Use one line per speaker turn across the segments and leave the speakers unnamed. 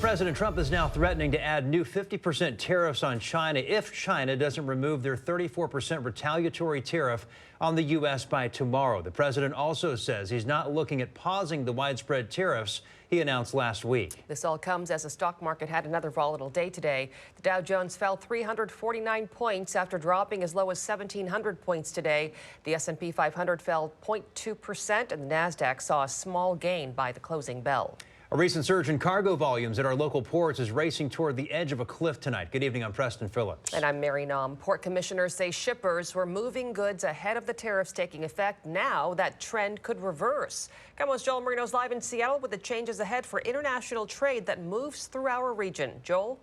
President Trump is now threatening to add new 50% tariffs on China if China doesn't remove their 34% retaliatory tariff on the U.S. by tomorrow. The president also says he's not looking at pausing the widespread tariffs he announced last week.
This all comes as the stock market had another volatile day today. The Dow Jones fell 349 points after dropping as low as 1,700 points today. The S&P 500 fell 0.2%, and the Nasdaq saw a small gain by the closing bell.
A recent surge in cargo volumes at our local ports is racing toward the edge of a cliff tonight. Good evening, I'm Preston Phillips.
And I'm Mary Nom. Port commissioners say shippers were moving goods ahead of the tariffs taking effect. Now that trend could reverse. KOMO's Joel Marino's live in Seattle with the changes ahead for international trade that moves through our region. Joel?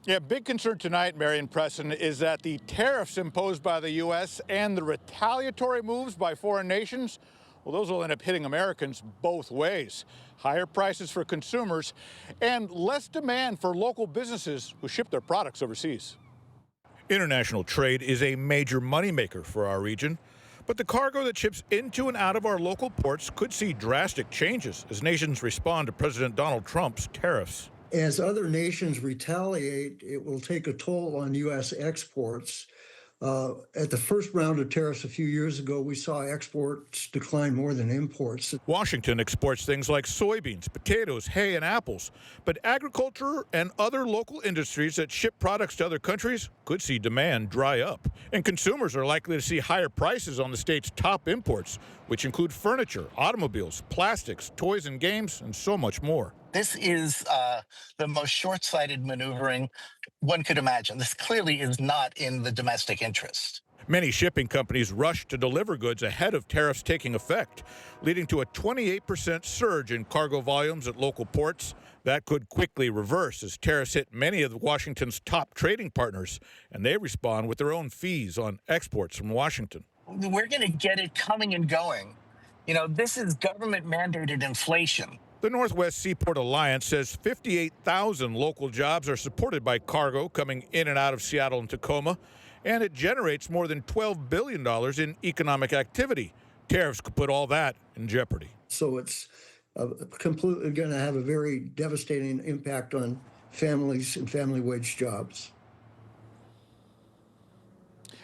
Yeah, big concern tonight, Mary and Preston, is that the tariffs imposed by the U.S. and the retaliatory moves by foreign nations, well, those will end up hitting Americans both ways. Higher prices for consumers and less demand for local businesses who ship their products overseas. International trade is a major moneymaker for our region, but the cargo that ships into and out of our local ports could see drastic changes as nations respond to President Donald Trump's tariffs.
As other nations retaliate, it will take a toll on U.S. exports. At the first round of tariffs a few years ago, we saw exports decline more than imports.
Washington exports things like soybeans, potatoes, hay, and apples. But agriculture and other local industries that ship products to other countries could see demand dry up. And consumers are likely to see higher prices on the state's top imports, which include furniture, automobiles, plastics, toys and games, and so much more.
This is the most short-sighted maneuvering one could imagine. This clearly is not in the domestic interest.
Many shipping companies rushed to deliver goods ahead of tariffs taking effect, leading to a 28% surge in cargo volumes at local ports. That could quickly reverse as tariffs hit many of Washington's top trading partners, and they respond with their own fees on exports from Washington.
We're going to get it coming and going. You know, this is government-mandated inflation.
The Northwest Seaport Alliance says 58,000 local jobs are supported by cargo coming in and out of Seattle and Tacoma, and it generates more than $12 billion in economic activity. Tariffs could put all that in jeopardy.
So it's completely going to have a very devastating impact on families and family wage jobs.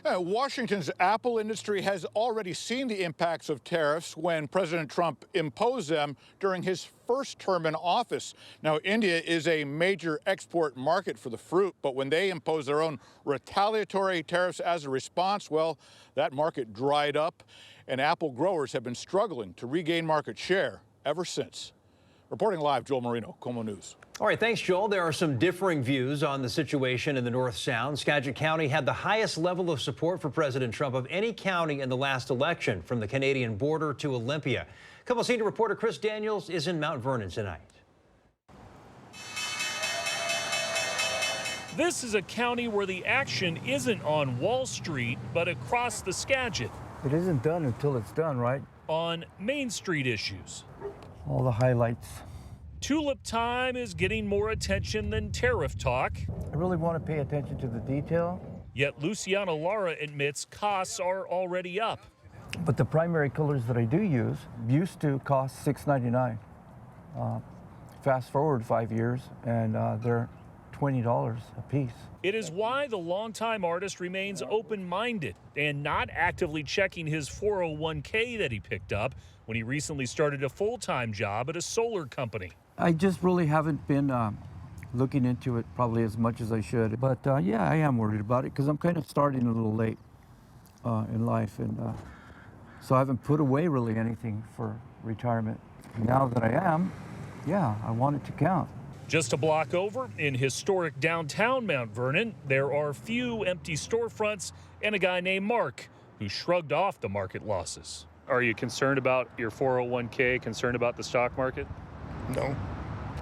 Washington's Apple industry has already seen the impacts of tariffs when President Trump imposed them during his first term in office. Now, India is a major export market for the fruit, but when they imposed their own retaliatory tariffs as a response, well, that market dried up, and Apple growers have been struggling to regain market share ever since. Reporting live, Joel Marino, KOMO News.
All right, thanks, Joel. There are some differing views on the situation in the North Sound. Skagit County had the highest level of support for President Trump of any county in the last election, from the Canadian border to Olympia. KOMO senior reporter Chris Daniels is in Mount Vernon tonight.
This is a county where the action isn't on Wall Street, but across the Skagit.
It isn't done until it's done, right?
On Main Street issues.
All the highlights.
Tulip time is getting more attention than tariff talk.
I really want to pay attention to the detail.
Yet Luciana Lara admits costs are already up.
But the primary colors that I do use used to cost $6.99. Fast forward 5 years, and they're $20 a piece.
It is why the longtime artist remains open-minded and not actively checking his 401k that he picked up when he recently started a full-time job at a solar company.
I just really haven't been looking into it probably as much as I should. But yeah, I am worried about it because I'm kind of starting a little late in life. And so I haven't put away really anything for retirement. Now that I am, yeah, I want it to count.
Just a block over in historic downtown Mount Vernon, there are few empty storefronts and a guy named Mark who shrugged off the market losses. Are you concerned about your 401k, concerned about the stock market?
No,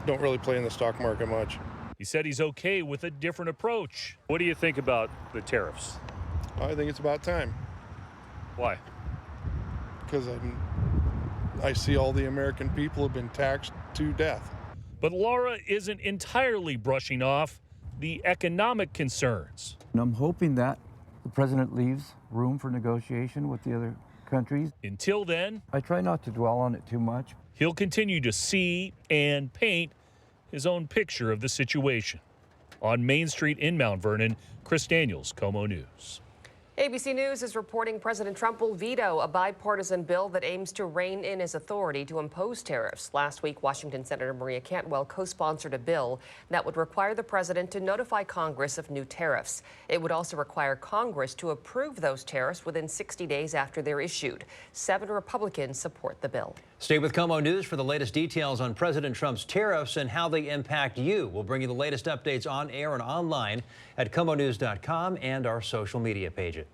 don't really play in the stock market much.
He said he's okay with a different approach. What do you think about the tariffs?
I think it's about time.
Why?
Because I see all the American people have been taxed to death.
But Laura isn't entirely brushing off the economic concerns.
And I'm hoping that the president leaves room for negotiation with the other countries.
Until then,
I try not to dwell on it too much.
He'll continue to see and paint his own picture of the situation. On Main Street in Mount Vernon, Chris Daniels, KOMO News.
ABC News is reporting President Trump will veto a bipartisan bill that aims to rein in his authority to impose tariffs. Last week, Washington Senator Maria Cantwell co-sponsored a bill that would require the president to notify Congress of new tariffs. It would also require Congress to approve those tariffs within 60 days after they're issued. 7 Republicans support the bill.
Stay with KOMO News for the latest details on President Trump's tariffs and how they impact you. We'll bring you the latest updates on air and online at KOMOnews.com and our social media pages.